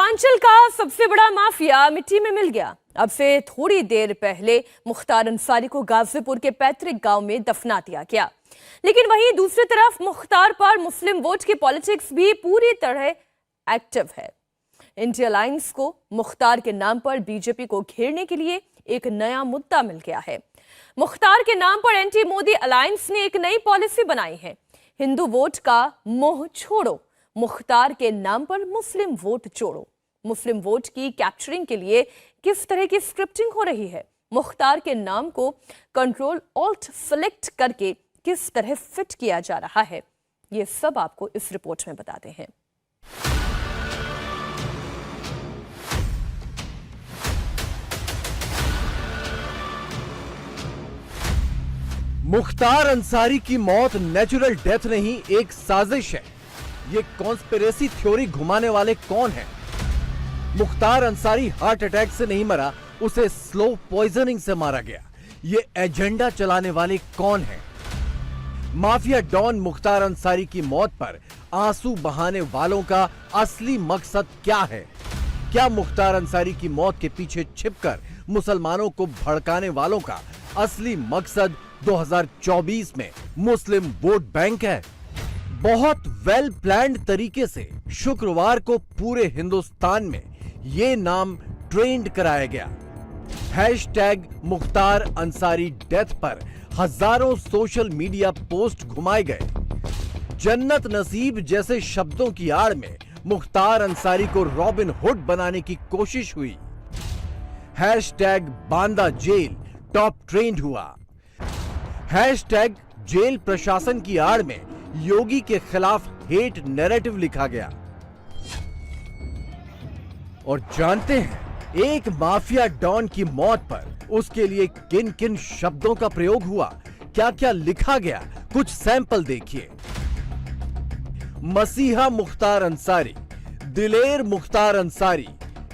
पूर्वांचल का सबसे बड़ा माफिया मिट्टी में मिल गया। अब से थोड़ी देर पहले मुख्तार अंसारी को गाजीपुर के पैतृक गांव में दफना दिया गया, लेकिन वहीं दूसरी तरफ मुख्तार पर मुस्लिम वोट की पॉलिटिक्स भी पूरी तरह एक्टिव है। इंडिया अलायंस को मुख्तार के नाम पर बीजेपी को घेरने के लिए एक नया मुद्दा मिल गया है। मुख्तार के नाम पर एंटी मोदी अलायंस ने एक नई पॉलिसी बनाई है, हिंदू वोट का मोह छोड़ो, मुख्तार के नाम पर मुस्लिम वोट जोड़ो। मुस्लिम वोट की कैप्चरिंग के लिए किस तरह की स्क्रिप्टिंग हो रही है, मुख्तार के नाम को कंट्रोल ऑल्ट सेलेक्ट करके किस तरह फिट किया जा रहा है, ये सब आपको इस रिपोर्ट में बताते हैं। मुख्तार अंसारी की मौत नेचुरल डेथ नहीं, एक साजिश है। ये कॉन्स्पिरेसी थ्योरी घुमाने वाले कौन हैं? मुख्तार अंसारी हार्ट अटैक से नहीं मरा, उसे स्लो पॉइजनिंग से मारा गया। ये एजेंडा चलाने वाले कौन हैं? माफिया डॉन मुख्तार अंसारी की मौत पर आंसू बहाने वालों का असली मकसद क्या है? क्या मुख्तार अंसारी की मौत के पीछे छिपकर मुसलमानों को भड़काने वालों का असली मकसद 2024 में मुस्लिम वोट बैंक है? बहुत वेल प्लान्ड तरीके से शुक्रवार को पूरे हिंदुस्तान में ये नाम ट्रेंड कराया गया। हैशटैग मुख्तार अंसारी डेथ पर हजारों सोशल मीडिया पोस्ट घुमाए गए। जन्नत नसीब जैसे शब्दों की आड़ में मुख्तार अंसारी को रॉबिन हुड बनाने की कोशिश हुई। Hashtag Banda jail top trend हुआ। हैशटैग जेल प्रशासन की आड़ में योगी के खिलाफ हेट नैरेटिव लिखा गया। और जानते हैं एक माफिया डॉन की मौत पर उसके लिए किन किन शब्दों का प्रयोग हुआ, क्या क्या लिखा गया? कुछ सैंपल देखिए। मसीहा मुख्तार अंसारी, दिलेर मुख्तार अंसारी,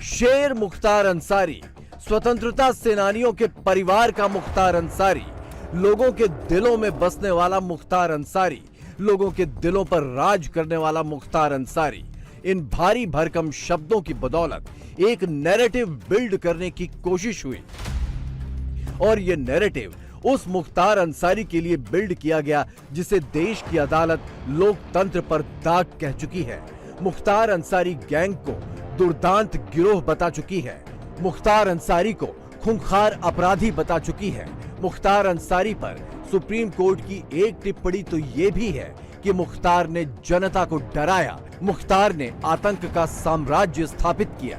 शेर मुख्तार अंसारी, स्वतंत्रता सेनानियों के परिवार का मुख्तार अंसारी, लोगों के दिलों में बसने वाला मुख्तार अंसारी, लोगों के दिलों पर राज करने वाला मुख्तार अंसारी। इन भारी भरकम शब्दों की बदौलत एक नैरेटिव बिल्ड करने की कोशिश हुई और यह नैरेटिव उस मुख्तार अंसारी के लिए बिल्ड किया गया जिसे देश की अदालत लोकतंत्र पर दाग कह चुकी है। मुख्तार अंसारी गैंग को दुर्दांत गिरोह बता चुकी है। मुख्तार अंसारी को खूंखार अपराधी बता चुकी है। मुख्तार अंसारी पर सुप्रीम कोर्ट की एक टिप्पणी तो ये भी है कि मुख्तार ने जनता को डराया, मुख्तार ने आतंक का साम्राज्य स्थापित किया।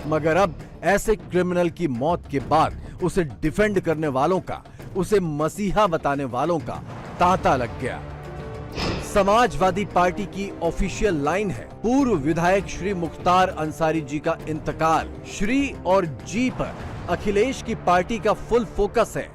मगर अब ऐसे क्रिमिनल की मौत के बाद उसे डिफेंड करने वालों का, उसे मसीहा बताने वालों का तांता लग गया। समाजवादी पार्टी की ऑफिशियल लाइन है, पूर्व विधायक श्री मुख्तार अंसारी जी का इंतकाल। श्री और जी पर अखिलेश की पार्टी का फुल फोकस है।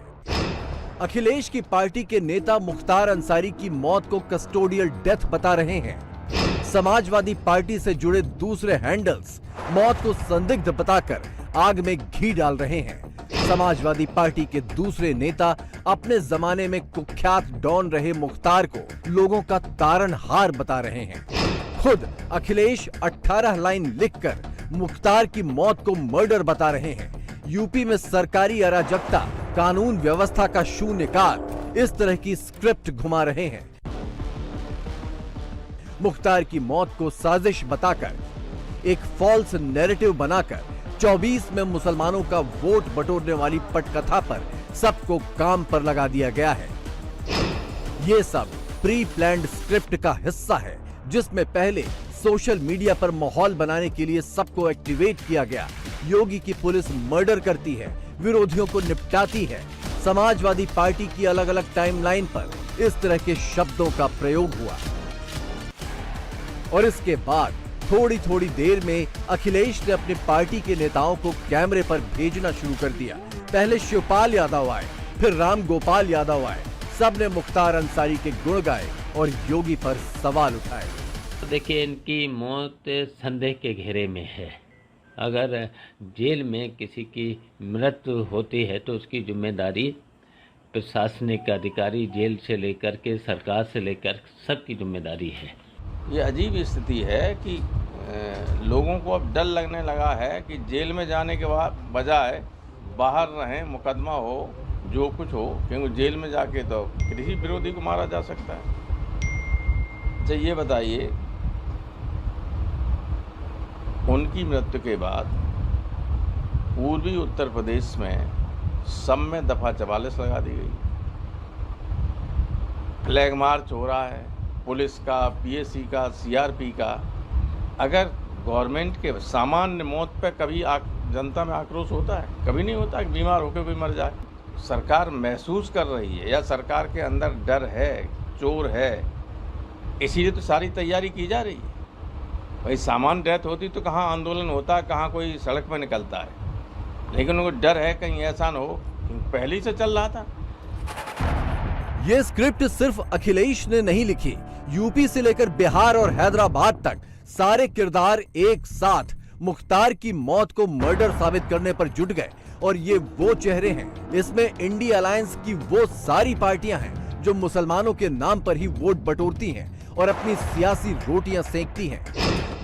अखिलेश की पार्टी के नेता मुख्तार अंसारी की मौत को कस्टोडियल डेथ बता रहे हैं। समाजवादी पार्टी से जुड़े दूसरे हैंडल्स मौत को संदिग्ध बताकर आग में घी डाल रहे हैं। समाजवादी पार्टी के दूसरे नेता अपने जमाने में कुख्यात डॉन रहे मुख्तार को लोगों का तारनहार बता रहे हैं। खुद अखिलेश 18 लाइन लिखकर मुख्तार की मौत को मर्डर बता रहे हैं। यूपी में सरकारी अराजकता, कानून व्यवस्था का शून्यकाल, इस तरह की स्क्रिप्ट घुमा रहे हैं। मुख्तार की मौत को साजिश बताकर, एक फॉल्स नैरेटिव बनाकर 24 में मुसलमानों का वोट बटोरने वाली पटकथा पर सबको काम पर लगा दिया गया है। यह सब प्री प्लान्ड स्क्रिप्ट का हिस्सा है, जिसमें पहले सोशल मीडिया पर माहौल बनाने के लिए सबको एक्टिवेट किया गया। योगी की पुलिस मर्डर करती है, विरोधियों को निपटाती है। समाजवादी पार्टी की अलग अलग टाइमलाइन पर इस तरह के शब्दों का प्रयोग हुआ और इसके बाद थोड़ी थोड़ी देर में अखिलेश ने अपनी पार्टी के नेताओं को कैमरे पर भेजना शुरू कर दिया। पहले शिवपाल यादव आए, फिर राम गोपाल यादव आए। सबने मुख्तार अंसारी के गुण गाए और योगी पर सवाल उठाए। देखिए, इनकी मौत संदेह के घेरे में है। अगर जेल में किसी की मृत्यु होती है तो उसकी जिम्मेदारी प्रशासनिक अधिकारी, जेल से लेकर के सरकार से लेकर सबकी जिम्मेदारी है। ये अजीब स्थिति है कि लोगों को अब डर लगने लगा है कि जेल में जाने के बाद बजाय बाहर रहें, मुकदमा हो, जो कुछ हो, क्योंकि जेल में जाके तो किसी विरोधी को मारा जा सकता है। अच्छा ये बताइए, उनकी मृत्यु के बाद पूर्वी उत्तर प्रदेश में सब में दफ़ा 44 लगा दी गई। फ्लैग मार्च हो रहा है, पुलिस का, पीएसी का, सीआरपी का। अगर गवर्नमेंट के सामान्य मौत पर कभी जनता में आक्रोश होता है? कभी नहीं होता कि बीमार होकर कोई मर जाए। सरकार महसूस कर रही है या सरकार के अंदर डर है, चोर है, इसीलिए तो सारी तैयारी की जा रही है। भाई सामान्य डेथ होती तो कहाँ आंदोलन होता, कहाँ कोई सड़क पर निकलता है, लेकिन उनको डर है कहीं ऐसा न हो, पहले ही से चल रहा था। ये स्क्रिप्ट सिर्फ अखिलेश ने नहीं लिखी, यूपी से लेकर बिहार और हैदराबाद तक सारे किरदार एक साथ मुख्तार की मौत को मर्डर साबित करने पर जुट गए। और ये वो चेहरे हैं, इसमें इंडिया अलायंस की वो सारी पार्टियां हैं जो मुसलमानों के नाम पर ही वोट बटोरती हैं और अपनी सियासी रोटियां सेकती हैं।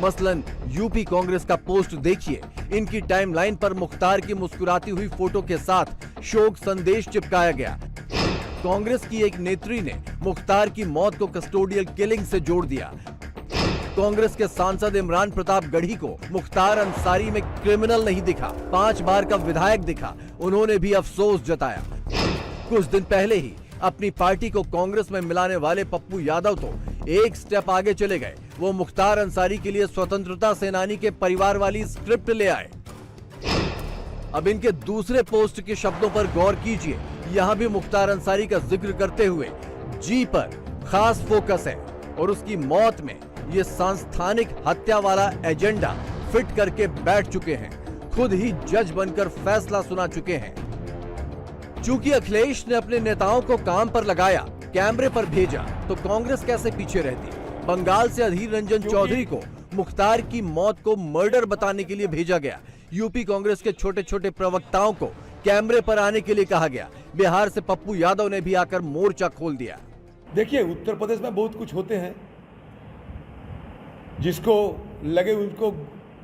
मसलन यूपी कांग्रेस का पोस्ट देखिए, इनकी टाइमलाइन पर मुख्तार की मुस्कुराती हुई फोटो के साथ शोक संदेश चिपकाया गया। कांग्रेस की एक नेत्री ने मुख्तार की मौत को कस्टोडियल किलिंग से जोड़ दिया। कांग्रेस के सांसद इमरान प्रताप गढ़ी को मुख्तार अंसारी में क्रिमिनल नहीं दिखा, 5 बार का विधायक दिखा, उन्होंने भी अफसोस जताया। कुछ दिन पहले ही अपनी पार्टी को कांग्रेस में मिलाने वाले पप्पू यादव तो एक स्टेप आगे चले गए, वो मुख्तार अंसारी के लिए स्वतंत्रता सेनानी के परिवार वाली स्क्रिप्ट ले आए। अब इनके दूसरे पोस्ट के शब्दों पर गौर कीजिए, यहाँ भी मुख्तार अंसारी का जिक्र करते हुए जी पर खास फोकस है और उसकी मौत में ये सांस्थानिक हत्या वाला एजेंडा फिट करके बैठ चुके हैं, खुद ही जज बनकर फैसला सुना चुके हैं। चूंकि अखिलेश ने अपने नेताओं को काम पर लगाया, कैमरे पर भेजा, तो कांग्रेस कैसे पीछे रहती। बंगाल से अधीर रंजन चौधरी को मुख्तार की मौत को मर्डर बताने के लिए भेजा गया। यूपी कांग्रेस के छोटे छोटे प्रवक्ताओं को कैमरे पर आने के लिए कहा गया। बिहार से पप्पू यादव ने भी आकर मोर्चा खोल दिया। देखिए, उत्तर प्रदेश में बहुत कुछ होते हैं, जिसको लगे उसको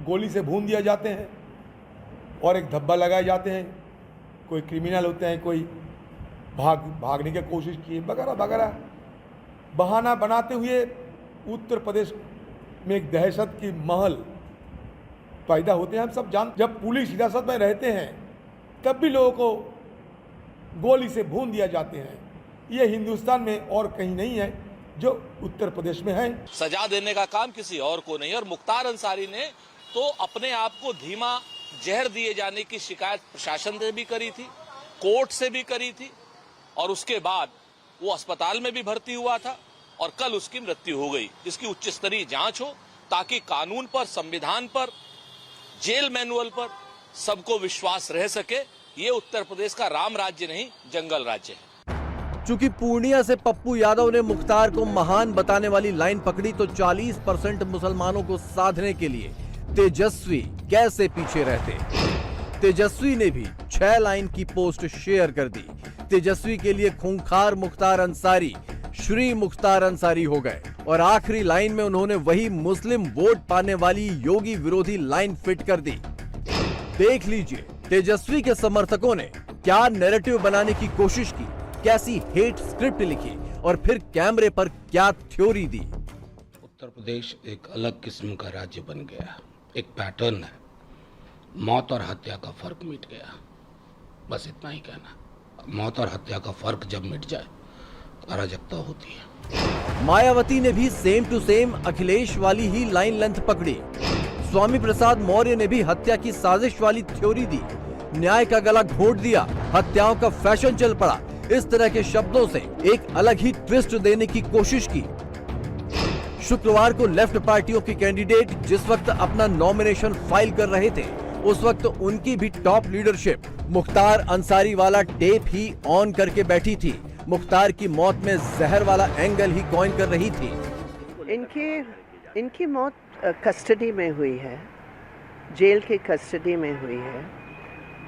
गोली से भून दिया जाते हैं और एक धब्बा लगाए जाते हैं। कोई क्रिमिनल होते हैं, कोई भागने की कोशिश की वगैरह वगैरह बहाना बनाते हुए उत्तर प्रदेश में एक दहशत की महल पैदा होते हैं। हम सब जब पुलिस हिरासत में रहते हैं तब भी लोगों को गोली से भून दिया जाते हैं। ये हिंदुस्तान में और कहीं नहीं है जो उत्तर प्रदेश में है। सजा देने का काम किसी और को नहीं। और मुख्तार अंसारी ने तो अपने आप को धीमा जहर दिए जाने की शिकायत प्रशासन से भी करी थी, कोर्ट से भी करी थी, और उसके बाद वो अस्पताल में भी भर्ती हुआ था और कल उसकी मृत्यु हो गई। इसकी उच्च स्तरीय जांच हो ताकि कानून पर, संविधान पर, जेल मैनुअल पर सबको विश्वास रह सके। ये उत्तर प्रदेश का राम राज्य नहीं, जंगल राज्य है। चूंकि पूर्णिया से पप्पू यादव ने मुख्तार को महान बताने वाली लाइन पकड़ी, तो 40% मुसलमानों को साधने के लिए तेजस्वी कैसे पीछे रहते। तेजस्वी ने भी 6 लाइन की पोस्ट शेयर कर दी। तेजस्वी के लिए खूंखार मुख्तार अंसारी श्री मुख्तार अंसारी हो गए और आखिरी लाइन में उन्होंने वही मुस्लिम वोट पाने वाली योगी विरोधी लाइन फिट कर दी। देख लीजिए तेजस्वी के समर्थकों ने क्या नैरेटिव बनाने की कोशिश की, कैसी हेट स्क्रिप्ट लिखी और फिर कैमरे पर क्या थ्योरी दी। उत्तर प्रदेश एक अलग किस्म का राज्य बन गया, एक पैटर्न है। मौत और हत्या का फर्क मिट गया, बस इतना ही कहना। मौत और हत्या का फर्क जब मिट जाए अराजकता होती है। मायावती ने भी सेम टू सेम अखिलेश वाली ही लाइन लेंथ पकड़ी। स्वामी प्रसाद मौर्य ने भी हत्या की साजिश वाली थ्योरी दी, न्याय का गला घोंट दिया, हत्याओं का फैशन चल पड़ा। इस तरह के शब्दों से एक अलग ही ट्विस्ट देने की कोशिश की। शुक्रवार को लेफ्ट पार्टियों के कैंडिडेट जिस वक्त अपना नॉमिनेशन फाइल कर रहे थे, उस वक्त उनकी भी टॉप लीडरशिप मुख्तार अंसारी वाला टेप ही ऑन करके बैठी थी। मुख्तार की मौत में जहर वाला एंगल ही कॉइन कर रही थी। इनकी मौत कस्टडी में हुई है, जेल के कस्टडी में हुई है,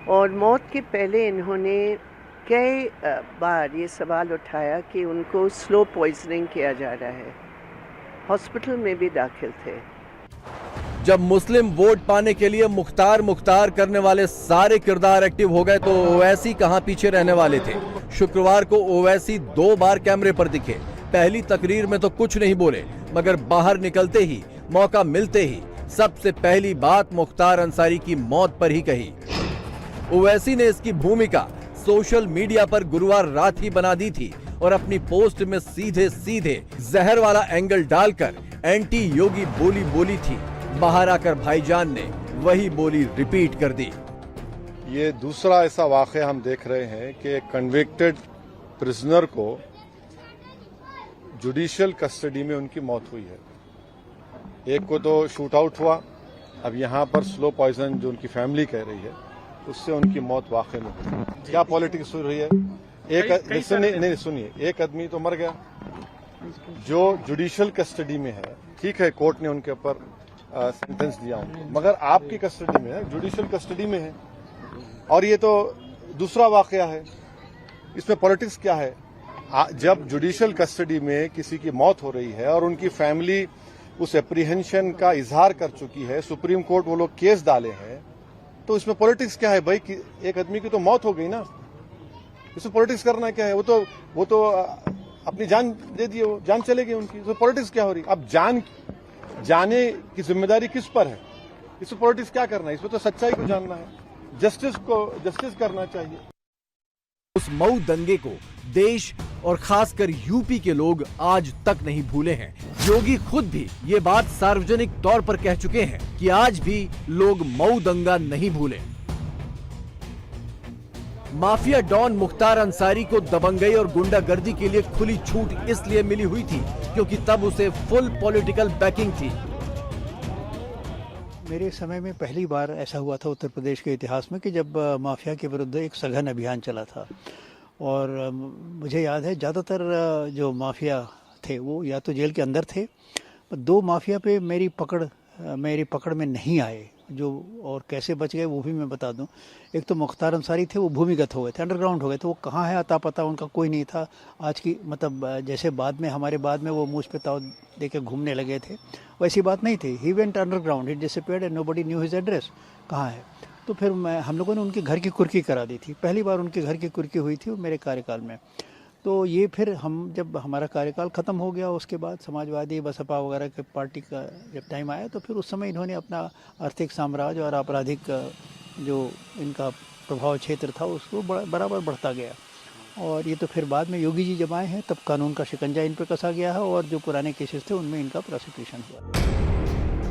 और मौत के पहले इन्होंने कई बार ये सवाल उठाया कि उनको स्लो पॉइजनिंग किया जा रहा है। हॉस्पिटल में भी दाखिल थे। जब मुस्लिम वोट पाने के लिए मुख्तार मुख्तार करने वाले सारे किरदार एक्टिव हो गए तो ओवैसी कहां पीछे रहने वाले थे। शुक्रवार को ओवैसी 2 बार कैमरे पर दिखे। पहली तकरीर में तो कुछ नहीं बोले, मगर बाहर निकलते ही, मौका मिलते ही सबसे पहली बात मुख्तार अंसारी की मौत पर ही कही। ओवैसी ने इसकी भूमिका सोशल मीडिया पर गुरुवार रात ही बना दी थी और अपनी पोस्ट में सीधे सीधे जहर वाला एंगल डालकर एंटी योगी बोली बोली थी। बाहर आकर भाईजान ने वही बोली रिपीट कर दी। ये दूसरा ऐसा वाकया हम देख रहे हैं कि एक कन्विक्टेड प्रिजनर को जुडिशियल कस्टडी में उनकी मौत हुई है। एक को तो शूट आउट हुआ, अब यहाँ पर स्लो पॉइजन जो उनकी फैमिली कह रही है उससे उनकी मौत वाकई में हुई। क्या पॉलिटिक्स हो रही है? सुनिए, एक आदमी तो मर गया जो जुडिशियल कस्टडी में है, ठीक है, कोर्ट ने उनके ऊपर सेंटेंस दिया उनको, मगर आपकी कस्टडी में है, जुडिशियल कस्टडी में है। और ये तो दूसरा वाकया है, इसमें पॉलिटिक्स क्या है? जब जुडिशियल कस्टडी में किसी की मौत हो रही है और उनकी फैमिली उस एप्रीहेंशन का इजहार कर चुकी है, सुप्रीम कोर्ट वो लोग केस डाले हैं, तो इसमें पॉलिटिक्स क्या है भाई? एक आदमी की तो मौत हो गई ना, इसमें पॉलिटिक्स करना क्या है? वो तो अपनी जान दे दिए, वो जान चलेगी उनकी, इसमें पॉलिटिक्स क्या हो रही? अब जाने की जिम्मेदारी किस पर है? इसमें पॉलिटिक्स क्या करना है? इसमें तो सच्चाई को जानना है, जस्टिस करना चाहिए। उस मऊ दंगे को देश और खासकर यूपी के लोग आज तक नहीं भूले हैं। योगी खुद भी ये बात सार्वजनिक तौर पर कह चुके हैं कि आज भी लोग मऊ दंगा नहीं भूले। माफिया डॉन मुख्तार अंसारी को दबंगई और गुंडागर्दी के लिए खुली छूट इसलिए मिली हुई थी क्योंकि तब उसे फुल पॉलिटिकल बैकिंग थी। मेरे समय में पहली बार ऐसा हुआ था उत्तर प्रदेश के इतिहास में कि जब माफिया के विरुद्ध एक सघन अभियान चला था। और मुझे याद है ज़्यादातर जो माफिया थे वो या तो जेल के अंदर थे, 2 माफिया पे मेरी पकड़ में नहीं आए, जो और कैसे बच गए वो भी मैं बता दूं। एक तो मुख्तार अंसारी थे, वो भूमिगत हो गए थे, अंडरग्राउंड हो गए थे, वो कहाँ है अता पता उनका कोई नहीं था। आज की मतलब जैसे हमारे बाद में वो मूछ पे ताव दे के घूमने लगे थे, वैसी बात नहीं थी। He went underground, he disappeared and nobody knew his address, कहाँ है। तो फिर हम लोगों ने उनके घर की कुर्की करा दी थी, पहली बार उनके घर की कुर्की हुई थी मेरे कार्यकाल में। तो ये फिर जब हमारा कार्यकाल ख़त्म हो गया, उसके बाद समाजवादी बसपा वगैरह के पार्टी का जब टाइम आया, तो फिर उस समय इन्होंने अपना आर्थिक साम्राज्य और आपराधिक जो इनका प्रभाव क्षेत्र था उसको बराबर बढ़ता गया। और ये तो फिर बाद में योगी जी जब आए हैं तब कानून का शिकंजा इन पर कसा गया है और जो पुराने केसेस थे उनमें इनका प्रोसिक्यूशन हुआ।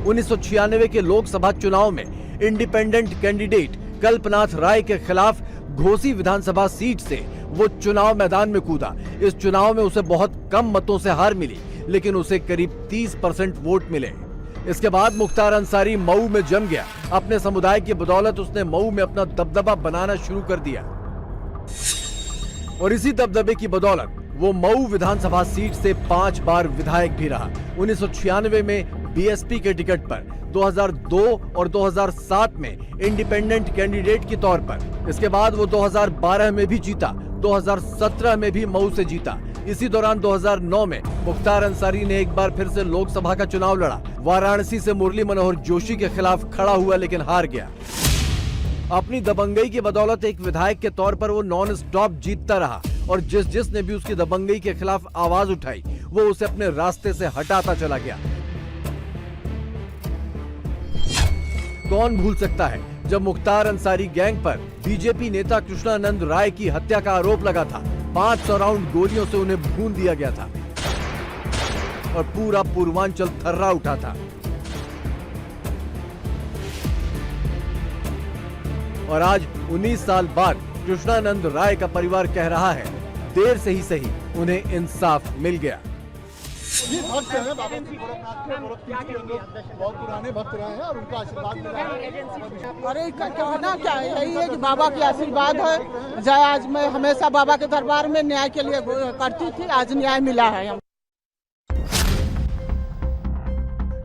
1996 के लोकसभा चुनाव में इंडिपेंडेंट कैंडिडेट कल्पनाथ राय के खिलाफ घोसी विधानसभा सीट से वो चुनाव मैदान में कूदा। इस चुनाव में उसे बहुत कम मतों से हार मिली, लेकिन उसे करीब 30% वोट मिले। इसके बाद मुख्तार अंसारी मऊ में जम गया। अपने समुदाय की बदौलत उसने मऊ में अपना दबदबा बनाना शुरू कर दिया और इसी दबदबे की बदौलत वो मऊ विधानसभा सीट से 5 बार विधायक भी रहा। 1996 में बीएसपी के टिकट पर, 2002 और 2007 में इंडिपेंडेंट कैंडिडेट के तौर पर। इसके बाद वो 2012 में भी जीता, 2017 में भी मऊ से जीता। इसी दौरान 2009 में मुख्तार अंसारी ने एक बार फिर से लोकसभा का चुनाव लड़ा। वाराणसी से मुरली मनोहर जोशी के खिलाफ खड़ा हुआ लेकिन हार गया। अपनी दबंगई की बदौलत एक विधायक के तौर पर वो नॉन स्टॉप जीतता रहा और जिसने भी उसकी दबंगई के खिलाफ आवाज उठाई वो उसे अपने रास्ते से हटाता चला गया। कौन भूल सकता है जब मुख्तार अंसारी गैंग पर बीजेपी नेता कृष्णानंद राय की हत्या का आरोप लगा था। 500 राउंड गोलियों से उन्हें भून दिया गया था और पूरा पूर्वांचल थर्रा उठा था। और आज 19 साल बाद कृष्णानंद राय का परिवार कह रहा है, देर से ही सही उन्हें इंसाफ मिल गया। भक्त हैं बाबा बहुत पुराने भक्त रहे हैं और उनका आशीर्वाद मिला है। अरे कहना क्या है, यही है कि बाबा की आशीर्वाद है। जय आज मैं हमेशा बाबा के दरबार में न्याय के लिए करती थी, आज न्याय मिला है।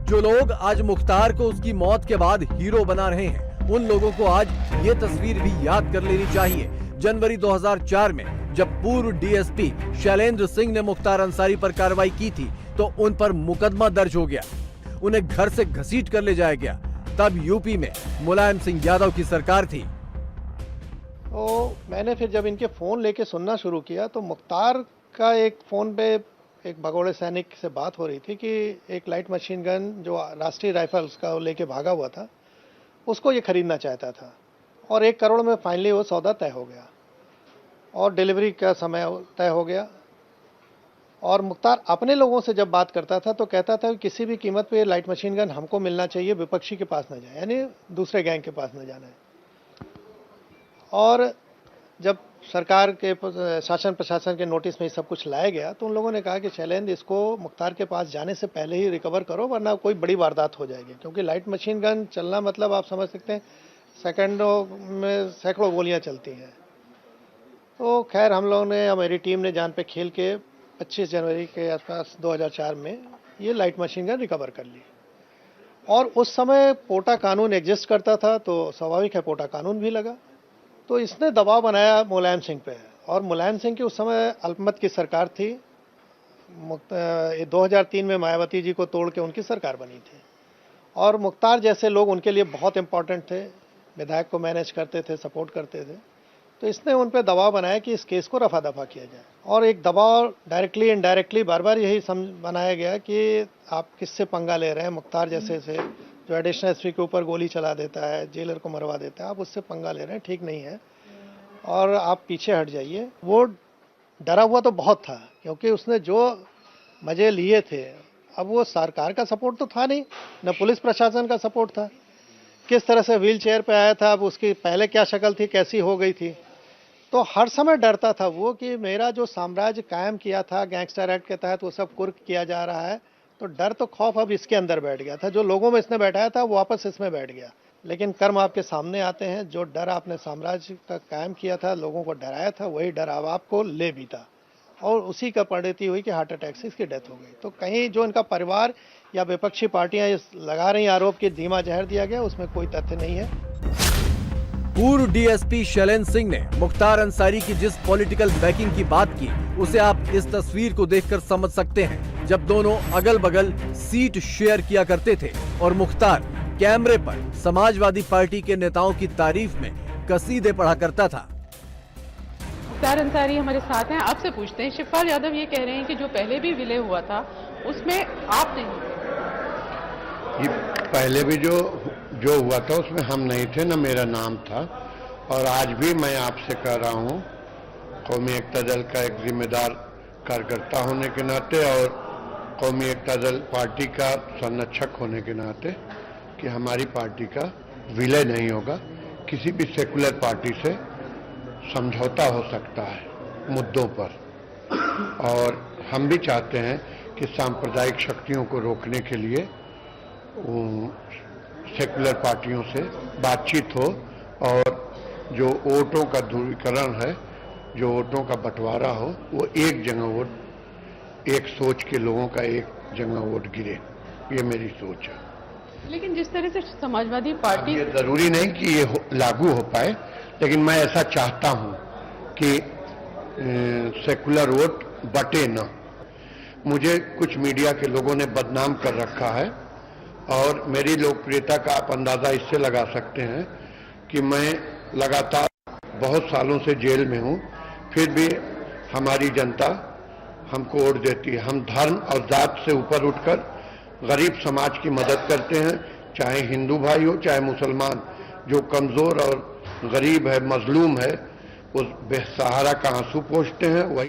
जो लोग आज मुख्तार को उसकी मौत के बाद हीरो बना रहे हैं, उन लोगों को आज ये तस्वीर भी याद कर लेनी चाहिए। जनवरी 2004 में जब पूर्व डीएसपी शैलेंद्र सिंह ने मुख्तार अंसारी पर कार्रवाई की थी तो उन पर मुकदमा दर्ज हो गया। उन्हें घर से घसीट कर ले जाया गया। तब यूपी में मुलायम सिंह यादव की सरकार थी। तो मैंने फिर जब इनके फ़ोन लेके सुनना शुरू किया तो मुख्तार का एक फ़ोन पे एक भगोड़े सैनिक से बात हो रही थी कि एक लाइट मशीन गन जो राष्ट्रीय राइफल्स का लेके भागा हुआ था उसको ये खरीदना चाहता था और 1 करोड़ में फाइनली वो सौदा तय हो गया और डिलीवरी का समय तय हो गया। और मुख्तार अपने लोगों से जब बात करता था तो कहता था कि किसी भी कीमत पे लाइट मशीन गन हमको मिलना चाहिए, विपक्षी के पास न जाए, यानी दूसरे गैंग के पास न जाना है। और जब सरकार के शासन प्रशासन के नोटिस में ये सब कुछ लाया गया तो उन लोगों ने कहा कि शैलेंद्र, इसको मुख्तार के पास जाने से पहले ही रिकवर करो वरना कोई बड़ी वारदात हो जाएगी, क्योंकि लाइट मशीन गन चलना मतलब आप समझ सकते हैं सेकंडों में सैकड़ों गोलियां चलती हैं। तो खैर हम लोगों ने, मेरी टीम ने जान पे खेल के 25 जनवरी के आसपास 2004 में ये लाइट मशीन गन रिकवर कर ली। और उस समय पोटा कानून एग्जिस्ट करता था तो स्वाभाविक है पोटा कानून भी लगा। तो इसने दबाव बनाया मुलायम सिंह पे, और मुलायम सिंह की उस समय अल्पमत की सरकार थी। 2003 में मायावती जी को तोड़ के उनकी सरकार बनी थी और मुख्तार जैसे लोग उनके लिए बहुत इंपॉर्टेंट थे, विधायक को मैनेज करते थे, सपोर्ट करते थे। तो इसने उन पर दबाव बनाया कि इस केस को रफा दफा किया जाए और एक दबाव डायरेक्टली इनडायरेक्टली बार बार यही बनाया गया कि आप किससे पंगा ले रहे हैं। मुख्तार जैसे से जो एडिशनल एसपी के ऊपर गोली चला देता है, जेलर को मरवा देता है, आप उससे पंगा ले रहे हैं, ठीक नहीं है और आप पीछे हट जाइए। वो डरा हुआ तो बहुत था क्योंकि उसने जो मजे लिए थे, अब वो सरकार का सपोर्ट तो था नहीं, न पुलिस प्रशासन का सपोर्ट था। किस तरह से व्हील चेयर पर आया था, अब उसकी पहले क्या शक्ल थी, कैसी हो गई थी। तो हर समय डरता था वो कि मेरा जो साम्राज्य कायम किया था गैंगस्टर एक्ट के तहत वो सब कुर्क किया जा रहा है। तो डर तो खौफ अब इसके अंदर बैठ गया था, जो लोगों में इसने बैठाया था वो वापस इसमें बैठ गया। लेकिन कर्म आपके सामने आते हैं। जो डर आपने साम्राज्य का कायम किया था, लोगों को डराया था, वही डर अब आपको ले भी था और उसी का परिणति हुई कि हार्ट अटैक से इसकी डेथ हो गई। तो कहीं जो इनका परिवार या विपक्षी पार्टियां लगा रही आरोप कि धीमा जहर दिया गया, उसमें कोई तथ्य नहीं है। पूर्व डीएसपी शैलेंद्र सिंह ने मुख्तार अंसारी की जिस पॉलिटिकल बैकिंग की बात की, उसे आप इस तस्वीर को देखकर समझ सकते हैं, जब दोनों अगल बगल सीट शेयर किया करते थे और मुख्तार कैमरे पर समाजवादी पार्टी के नेताओं की तारीफ में कसीदे पढ़ा करता था। मुख्तार अंसारी हमारे साथ हैं, आपसे पूछते हैं। शिवपाल यादव ये कह रहे हैं कि जो पहले भी विलय हुआ था उसमें आप नहीं थे। पहले भी जो हुआ था उसमें हम नहीं थे, न मेरा नाम था। और आज भी मैं आपसे कह रहा हूँ, कौमी एकता दल का एक जिम्मेदार कार्यकर्ता होने के नाते और कौमी एकता दल पार्टी का संरक्षक होने के नाते, कि हमारी पार्टी का विलय नहीं होगा। किसी भी सेकुलर पार्टी से समझौता हो सकता है मुद्दों पर, और हम भी चाहते हैं कि सांप्रदायिक शक्तियों को रोकने के लिए सेकुलर पार्टियों से बातचीत हो और जो वोटों का ध्रुवीकरण है, जो वोटों का बंटवारा हो, वो एक जगह वोट, एक सोच के लोगों का एक जगह वोट गिरे। ये मेरी सोच है। लेकिन जिस तरह से समाजवादी पार्टी, ये जरूरी नहीं कि ये लागू हो पाए, लेकिन मैं ऐसा चाहता हूं कि सेकुलर वोट बटे न। मुझे कुछ मीडिया के लोगों ने बदनाम कर रखा है और मेरी लोकप्रियता का आप अंदाजा इससे लगा सकते हैं कि मैं लगातार बहुत सालों से जेल में हूं, फिर भी हमारी जनता हमको वोट देती है। हम धर्म और जात से ऊपर उठकर गरीब समाज की मदद करते हैं, चाहे हिंदू भाई हो चाहे मुसलमान। जो कमजोर और गरीब है, मजलूम है, उस बेसहारा का आंसू पोंछते हैं, वही